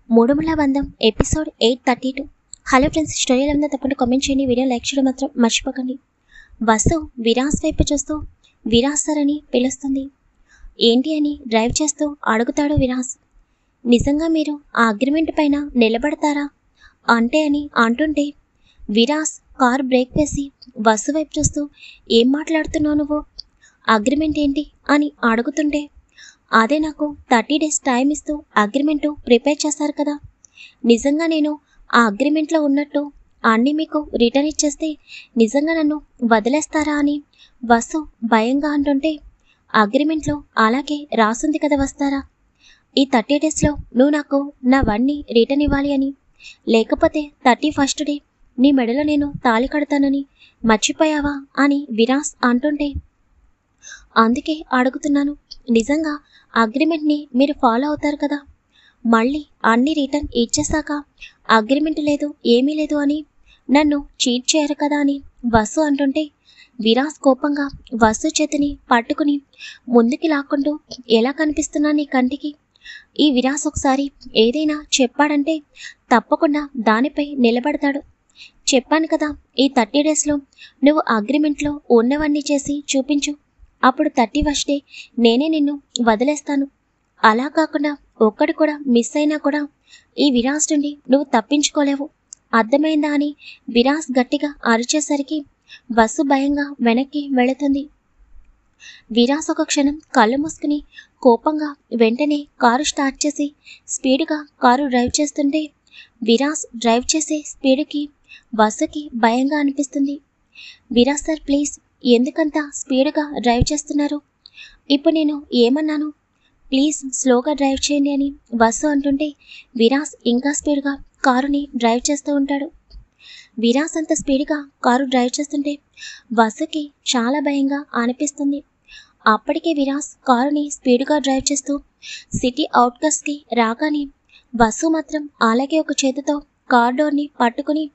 మూడుముల బంధం episode 832. Hello friends, story ఎలా ఉందో తప్పకుండా కామెంట్ చేయండి. వీడియో లైక్ చేయడం మాత్రం మర్చిపోకండి. వసు విరాస్ వైపు చూస్తూ విరాస్ సార్ అని పిలుస్తుంది. ఏంటి అని డ్రైవ్ చేస్తూ అడుగుతాడు విరాస్. నిజంగా మీరు ఆ అగ్రిమెంట్ పైన నిలబడతారా అంటే అని అంటుంటే విరాస్ కారు బ్రేక్ వేసి వసు వైపు చూస్తూ ఏం మాట్లాడుతున్నావు నువ్వు, అగ్రిమెంట్ ఏంటి అని అడుగుతుంటే అదే నాకు 30 days టైం ఇస్తూ అగ్రిమెంటు ప్రిపేర్ చేస్తారు కదా, నిజంగా నేను ఆ అగ్రిమెంట్లో ఉన్నట్టు అన్నీ మీకు రిటర్న్ ఇచ్చేస్తే నిజంగా నన్ను వదిలేస్తారా అని వసు భయంగా అంటుంటే అగ్రిమెంట్లో అలాగే రాసుంది కదా వస్తారా, ఈ 30 daysలో నువ్వు నాకు నావన్నీ రిటర్న్ ఇవ్వాలి అని, లేకపోతే 31st day నీ మెడలో నేను తాళి కడతానని మర్చిపోయావా అని విరాస్ అంటుంటే అందుకే అడుగుతున్నాను, నిజంగా అగ్రిమెంట్ని మీరు ఫాలో అవుతారు కదా, మళ్ళీ అన్ని రిటర్న్ ఇచ్చేసాక అగ్రిమెంట్ లేదు ఏమీ లేదు అని నన్ను చీట్ చేయరు కదా అని వసు అంటుంటే విరాస్ కోపంగా వసు చేతిని పట్టుకుని ముందుకి లాక్కుంటూ ఎలా కనిపిస్తున్నా నీ కంటికి, ఈ విరాస్ ఒకసారి ఏదైనా చెప్పాడంటే తప్పకుండా దానిపై నిలబడతాడు. చెప్పాను కదా, ఈ 30 daysలో నువ్వు అగ్రిమెంట్లో ఉన్నవన్నీ చేసి చూపించు, అప్పుడు 31st day నేనే నిన్ను వదిలేస్తాను. అలా కాకుండా ఒక్కడు కూడా మిస్ అయినా కూడా ఈ విరాస్ నుండి నువ్వు తప్పించుకోలేవు, అర్థమైందా అని విరాస్ గట్టిగా అరిచేసరికి వసు భయంగా వెనక్కి వెళుతుంది. విరాస్ ఒక క్షణం కళ్ళు మూసుకుని కోపంగా వెంటనే కారు స్టార్ట్ చేసి స్పీడ్గా కారు డ్రైవ్ చేస్తుంటే విరాస్ డ్రైవ్ చేసే స్పీడ్కి వసుకి భయంగా అనిపిస్తుంది. విరాస్ సార్ ప్లీజ్, ఎందుకంత స్పీడ్గా డ్రైవ్ చేస్తున్నారు, ఇప్పుడు నేను ఏమన్నాను, ప్లీజ్ స్లోగా డ్రైవ్ చేయండి అని వసు అంటుంటే విరాస్ ఇంకా స్పీడ్గా కారుని డ్రైవ్ చేస్తూ ఉంటాడు. విరాస్ అంత స్పీడ్గా కారు డ్రైవ్ చేస్తుంటే వసుకి చాలా భయంగా అనిపిస్తుంది. అప్పటికే విరాస్ కారుని స్పీడ్గా డ్రైవ్ చేస్తూ సిటీ అవుట్కట్స్కి రాగానే వసు మాత్రం అలాగే ఒక చేతితో కార్ డోర్ని పట్టుకుని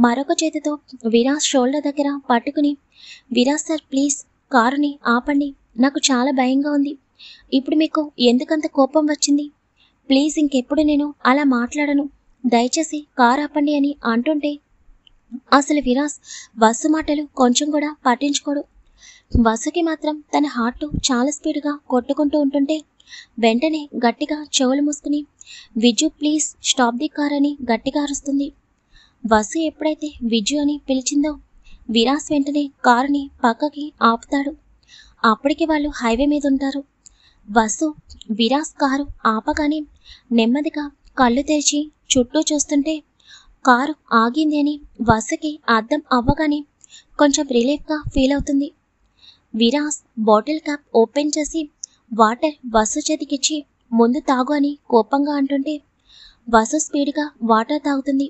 మరొక చేతితో విరాస్ షోల్డర్ దగ్గర పట్టుకుని విరాస్ సార్ ప్లీజ్ కారుని ఆపండి, నాకు చాలా భయంగా ఉంది, ఇప్పుడు మీకు ఎందుకంత కోపం వచ్చింది, ప్లీజ్ ఇంకెప్పుడు నేను అలా మాట్లాడను, దయచేసి కారు ఆపండి అని అంటుంటే అసలు విరాస్ వసు మాటలు కొంచెం కూడా పట్టించుకోడు. వసుకి మాత్రం తన హార్ట్ చాలా స్పీడ్గా కొట్టుకుంటూ ఉంటుంటే వెంటనే గట్టిగా చెవులు మూసుకుని Viju please stop the car అని గట్టిగా అరుస్తుంది. వసు ఎప్పుడైతే విజు అని పిలిచిందో విరాస్ వెంటనే కారుని పక్కకి ఆపుతాడు. అప్పటికి వాళ్ళు హైవే మీద ఉంటారు. వసు విరాస్ కారు ఆపగానే నెమ్మదిగా కళ్ళు తెరిచి చుట్టూ చూస్తుంటే కారు ఆగింది అని వసుకి అర్థం అవ్వగానే కొంచెం రిలీఫ్గా ఫీల్ అవుతుంది. విరాస్ బాటిల్ క్యాప్ ఓపెన్ చేసి వాటర్ వసు చేతికిచ్చి ముందు తాగు అని కోపంగా అంటుంటే వసు స్పీడ్గా వాటర్ తాగుతుంది.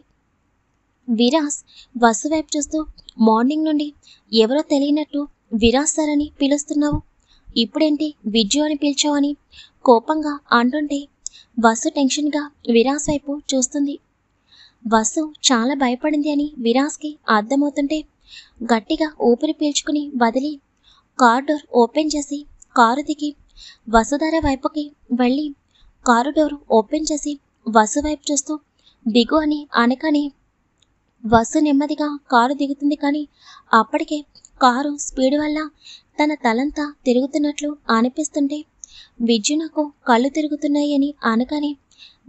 విరాస్ వసు వైపు చూస్తూ మార్నింగ్ నుండి ఎవరో తెలియనట్టు విరాస్ సార్ అని పిలుస్తున్నావు, ఇప్పుడేంటి విజు అని పిలిచావు అని కోపంగా అంటుంటే వసు టెన్షన్గా విరాస్ వైపు చూస్తుంది. వసు చాలా భయపడింది అని విరాస్కి అర్థమవుతుంటే గట్టిగా ఊపిరి పీల్చుకుని వదిలి కార్ డోర్ ఓపెన్ చేసి కారు దిగి వసుధార వైపుకి వెళ్ళి కారు డోర్ ఓపెన్ చేసి వసు వైపు చూస్తూ దిగు అని అనగానే వసు నెమ్మదిగా కారు దిగుతుంది. కానీ అప్పటికే కారు స్పీడ్ వల్ల తన తలంతా తిరుగుతున్నట్లు అనిపిస్తుంటే విజు నాకు కళ్ళు తిరుగుతున్నాయి అని అనగానే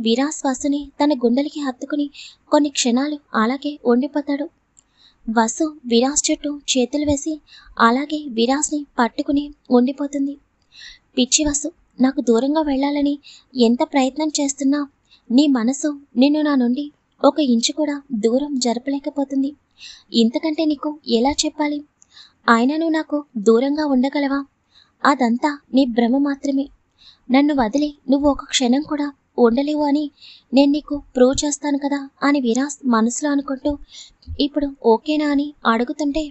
విరాస్ వసుని తన గుండెలకి హత్తుకుని కొన్ని క్షణాలు అలాగే ఉండిపోతాడు. వసు విరాస్ చుట్టూ చేతులు వేసి అలాగే విరాస్ని పట్టుకుని ఉండిపోతుంది. పిచ్చి వసు, నాకు దూరంగా వెళ్ళాలని ఎంత ప్రయత్నం చేస్తున్నా నీ మనసు నిన్ను నా నుండి 1 ఇంచు కూడా దూరం జరపలేకపోతుంది, ఇంతకంటే నీకు ఎలా చెప్పాలి, అయినా నువ్వు నాకు దూరంగా ఉండగలవా, అదంతా నీ భ్రమ మాత్రమే, నన్ను వదిలి నువ్వు ఒక క్షణం కూడా ఉండలేవు అని నేను నీకు ప్రూవ్ చేస్తాను కదా అని విరాస్ మనసులో అనుకుంటూ ఇప్పుడు ఓకేనా అని అడుగుతుంటే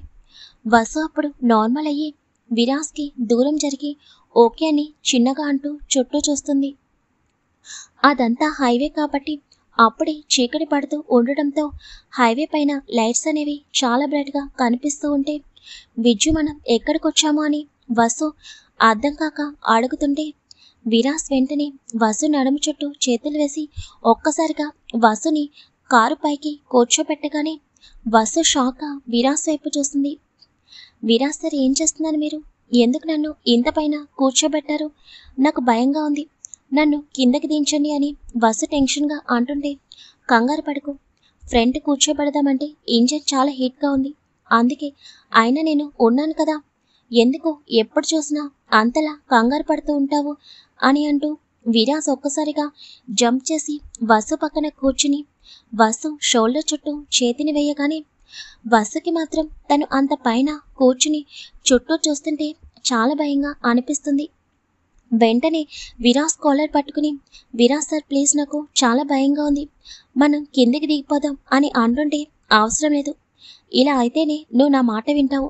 వసు అప్పుడు నార్మల్ అయ్యి విరాస్కి దూరం జరిగి ఓకే అని చిన్నగా అంటూ చుట్టూ చూస్తుంది. అదంతా హైవే కాబట్టి అప్పుడే చీకటి పడుతూ ఉండడంతో హైవే పైన లైట్స్ అనేవి చాలా బ్రైట్గా కనిపిస్తూ ఉంటే విజు మనం ఎక్కడికొచ్చామో అని వసు అర్థం కాక అడుగుతుంటే విరాస్ వెంటనే వసు నడుము చుట్టూ చేతులు వేసి ఒక్కసారిగా వసుని కారు పైకి కూర్చోబెట్టగానే వసు షాక్గా విరాస్ వైపు చూస్తుంది. విరాస్ సార్, ఏం చేస్తున్నారు మీరు? ఎందుకు నన్ను ఇంత పైన కూర్చోబెట్టారు? నాకు భయంగా ఉంది, నన్ను కిందకి దించండి అని వసు టెన్షన్గా అంటుంటే, కంగారు పడకు, ఫ్రంట్ కూర్చోబెడదామంటే ఇంజన్ చాలా హీట్గా ఉంది, అందుకే. అయినా నేను ఉన్నాను కదా, ఎందుకు ఎప్పుడు చూసినా అంతలా కంగారు పడుతూ ఉంటావు అని అంటూ విరాస్ ఒక్కసారిగా జంప్ చేసి వసు పక్కన కూర్చుని వసు షోల్డర్ చుట్టూ చేతిని వేయగానే వసుకి మాత్రం తను అంత పైన కూర్చుని చుట్టూ చూస్తుంటే చాలా భయంగా అనిపిస్తుంది. వెంటనే విరాస్ కాలర్ పట్టుకుని, విరాస్ సార్ ప్లీజ్, నాకు చాలా భయంగా ఉంది, మనం కిందికి దిగిపోదాం అని అంటుంటే, అవసరం లేదు, ఇలా అయితేనే నువ్వు నా మాట వింటావు,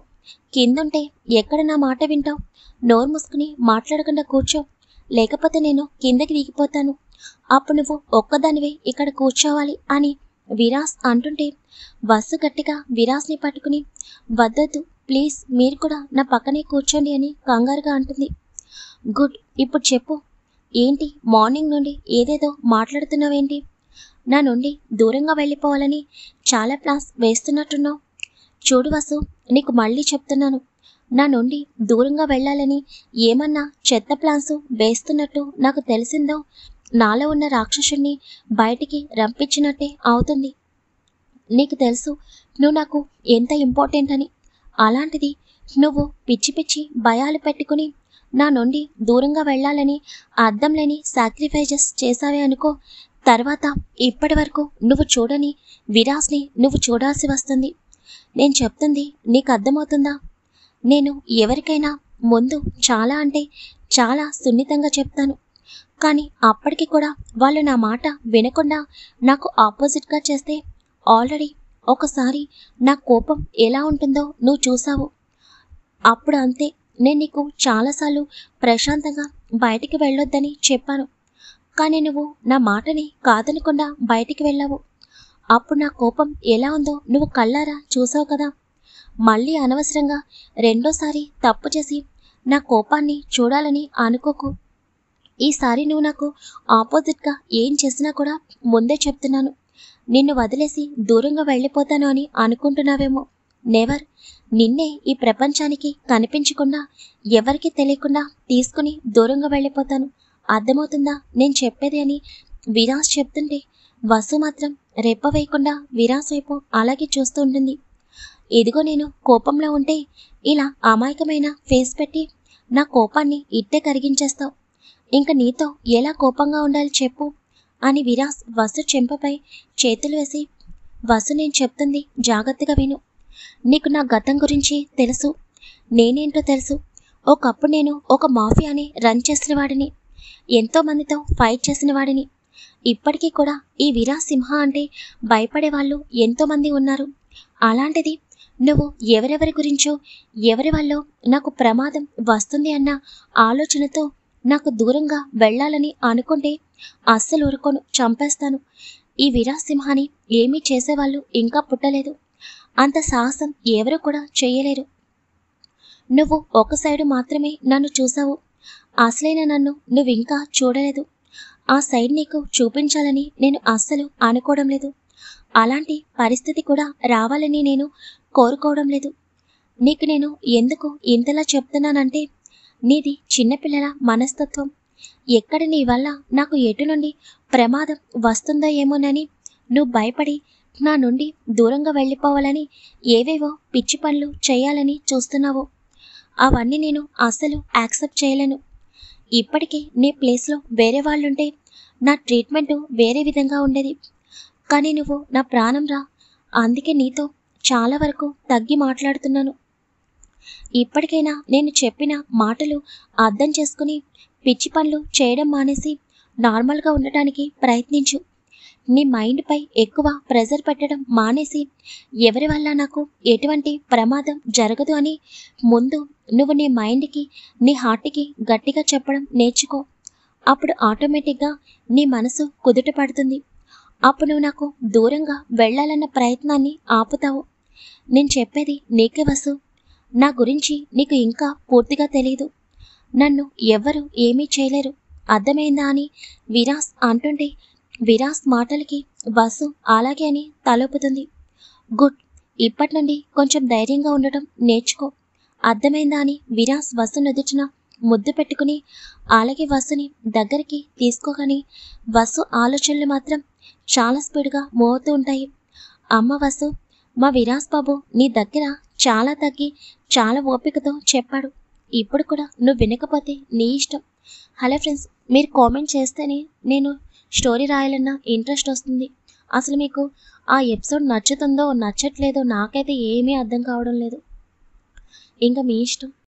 కిందుంటే ఎక్కడ నా మాట వింటావు, నోరు మూసుకుని మాట్లాడకుండా కూర్చో, లేకపోతే నేను కిందకి దిగిపోతాను, అప్పుడు నువ్వు ఒక్కదానివే ఇక్కడ కూర్చోవాలి అని విరాస్ అంటుంటే, వసు గట్టిగా విరాస్ని పట్టుకుని, వద్దొద్దు ప్లీజ్, మీరు కూడా నా పక్కనే కూర్చోండి అని కంగారుగా అంటుంది. గుడ్, ఇప్పుడు చెప్పు, ఏంటి మార్నింగ్ నుండి ఏదేదో మాట్లాడుతున్నావేంటి? నా నుండి దూరంగా వెళ్ళిపోవాలని చాలా ప్లాన్స్ వేస్తున్నట్టున్నావు. చూడు వసు, నీకు మళ్ళీ చెప్తున్నాను, నా నుండి దూరంగా వెళ్ళాలని ఏమన్నా చెత్త ప్లాన్స్ వేస్తున్నట్టు నాకు తెలిసిందో నాలో ఉన్న రాక్షసుణ్ణి బయటికి రంపించినట్టే అవుతుంది. నీకు తెలుసు నువ్వు నాకు ఎంత ఇంపార్టెంట్ అని, అలాంటిది నువ్వు పిచ్చి పిచ్చి భయాలు పెట్టుకుని నా నుండి దూరంగా వెళ్ళాలని అర్థం లేని సాక్రిఫైజెస్ చేసావే అనుకో, తర్వాత ఇప్పటి వరకు నువ్వు చూడని విరాస్ని నువ్వు చూడాల్సి వస్తుంది. నేను చెప్తుంది నీకు అర్థమవుతుందా? నేను ఎవరికైనా ముందు చాలా అంటే చాలా సున్నితంగా చెప్తాను, కానీ అప్పటికి కూడా వాళ్ళు నా మాట వినకుండా నాకు ఆపోజిట్గా చేస్తే, ఆల్రెడీ ఒకసారి నా కోపం ఎలా ఉంటుందో నువ్వు చూసావు. అప్పుడు అంతే, నేను నీకు చాలాసార్లు ప్రశాంతంగా బయటికి వెళ్ళొద్దని చెప్పాను, కానీ నువ్వు నా మాటని కాదనకుండా బయటికి వెళ్ళావు. అప్పుడు నా కోపం ఎలా ఉందో నువ్వు కళ్ళారా చూసావు కదా. మళ్ళీ అనవసరంగా రెండోసారి తప్పు చేసి నా కోపాన్ని చూడాలని అనుకోకు. ఈసారి నువ్వు నాకు ఆపోజిట్గా ఏం చేసినా కూడా ముందే చెప్తున్నాను, నిన్ను వదిలేసి దూరంగా వెళ్ళిపోతాను అని అనుకుంటున్నావేమో. నెవర్. నిన్నే ఈ ప్రపంచానికి కనిపించకుండా ఎవరికి తెలియకుండా తీసుకుని దూరంగా వెళ్ళిపోతాను, అర్థమవుతుందా నేను చెప్పేది అని విరాస్ చెప్తుంటే వసు మాత్రం రెప్ప వేయకుండా విరాస్ వైపు అలాగే చూస్తూ ఉంటుంది. ఇదిగో నేను కోపంలో ఉంటే ఇలా అమాయకమైన ఫేస్ పెట్టి నా కోపాన్ని ఇట్టే కరిగించేస్తావు, ఇంక నీతో ఎలా కోపంగా ఉండాలి చెప్పు అని విరాస్ వసు చెంపపై చేతులు వేసి, వసు నేను చెప్తుంది జాగ్రత్తగా విను, నీకు నా గతం గురించి తెలుసు, నేనేంటో తెలుసు. ఒకప్పుడు నేను ఒక మాఫియాని రన్ చేసిన వాడిని, ఎంతోమందితో ఫైట్ చేసిన వాడిని. ఇప్పటికీ కూడా ఈ విరాస్ సింహ అంటే భయపడే వాళ్ళు ఎంతోమంది ఉన్నారు. అలాంటిది నువ్వు ఎవరెవరి గురించో ఎవరి వల్ల నాకు ప్రమాదం వస్తుంది అన్న ఆలోచనతో నాకు దూరంగా వెళ్ళాలని అనుకుంటే అస్సలు ఊరుకోను, చంపేస్తాను. ఈ విరాస్ సింహాని ఏమీ చేసేవాళ్ళు ఇంకా పుట్టలేదు, అంత సాహసం ఎవరు కూడా చేయలేరు. నువ్వు ఒక సైడు మాత్రమే నన్ను చూసావు, అసలైన నన్ను నువ్వింకా చూడలేదు. ఆ సైడ్ నీకు చూపించాలని నేను అస్సలు అనుకోవడం లేదు, అలాంటి పరిస్థితి కూడా రావాలని నేను కోరుకోవడం లేదు. నీకు నేను ఎందుకు ఇంతలా చెప్తున్నానంటే, నీది చిన్నపిల్లల మనస్తత్వం. ఎక్కడ నీ వల్ల నాకు ఎటు నుండి ప్రమాదం వస్తుందో ఏమోనని నువ్వు భయపడి నా నుండి దూరంగా వెళ్ళిపోవాలని ఏవేవో పిచ్చి పనులు చేయాలని చూస్తున్నావు. అవన్నీ నేను అస్సలు యాక్సెప్ట్ చేయలేను. ఇప్పటికే నీ ప్లేస్లో వేరే వాళ్ళుంటే నా ట్రీట్మెంటు వేరే విధంగా ఉండేది, కానీ నువ్వు నా ప్రాణం రా, అందుకే నీతో చాలా వరకు తగ్గి మాట్లాడుతున్నాను. ఇప్పటికైనా నేను చెప్పిన మాటలు అర్థం చేసుకుని పిచ్చి పనులు చేయడం మానేసి నార్మల్గా ఉండటానికి ప్రయత్నించు. నీ మైండ్పై ఎక్కువ ప్రెజర్ పెట్టడం మానేసి ఎవరి వల్ల నాకు ఎటువంటి ప్రమాదం జరగదు అని ముందు నువ్వు నీ మైండ్కి నీ హార్ట్కి గట్టిగా చెప్పడం నేర్చుకో. అప్పుడు ఆటోమేటిక్గా నీ మనసు కుదుట పడుతుంది. అప్పుడు నువ్వు నాకు దూరంగా వెళ్ళాలన్న ప్రయత్నాన్ని ఆపుతావు. నేను చెప్పేది నీకే వసు, నా గురించి నీకు ఇంకా పూర్తిగా తెలియదు. నన్ను ఎవ్వరూ ఏమీ చేయలేరు, అర్థమైందా అని విరాస్ అంటుంటే విరాస్ మాటలకి వసు అలాగే అని తలొప్పుతుంది. గుడ్, ఇప్పటి నుండి కొంచెం ధైర్యంగా ఉండటం నేర్చుకో, అర్థమైందా అని విరాస్ వసు నుదుటిన ముద్దు పెట్టుకుని అలాగే వసుని దగ్గరికి తీసుకోగాని వసు ఆలోచనలు మాత్రం చాలా స్పీడ్గా మోగుతూ ఉంటాయి. అమ్మ వసు, మా విరాస్ బాబు నీ దగ్గర చాలా తగ్గి చాలా ఓపికతో చెప్పాడు. ఇప్పుడు కూడా నువ్వు వినకపోతే నీ ఇష్టం. హలో ఫ్రెండ్స్, మీరు కామెంట్ చేస్తేనే నేను స్టోరీ రాయాలన్న ఇంట్రెస్ట్ వస్తుంది. అసలు మీకు ఆ ఎపిసోడ్ నచ్చుతుందో నచ్చట్లేదో నాకైతే ఏమీ అర్థం కావడం లేదు. ఇంకా మీ ఇష్టం.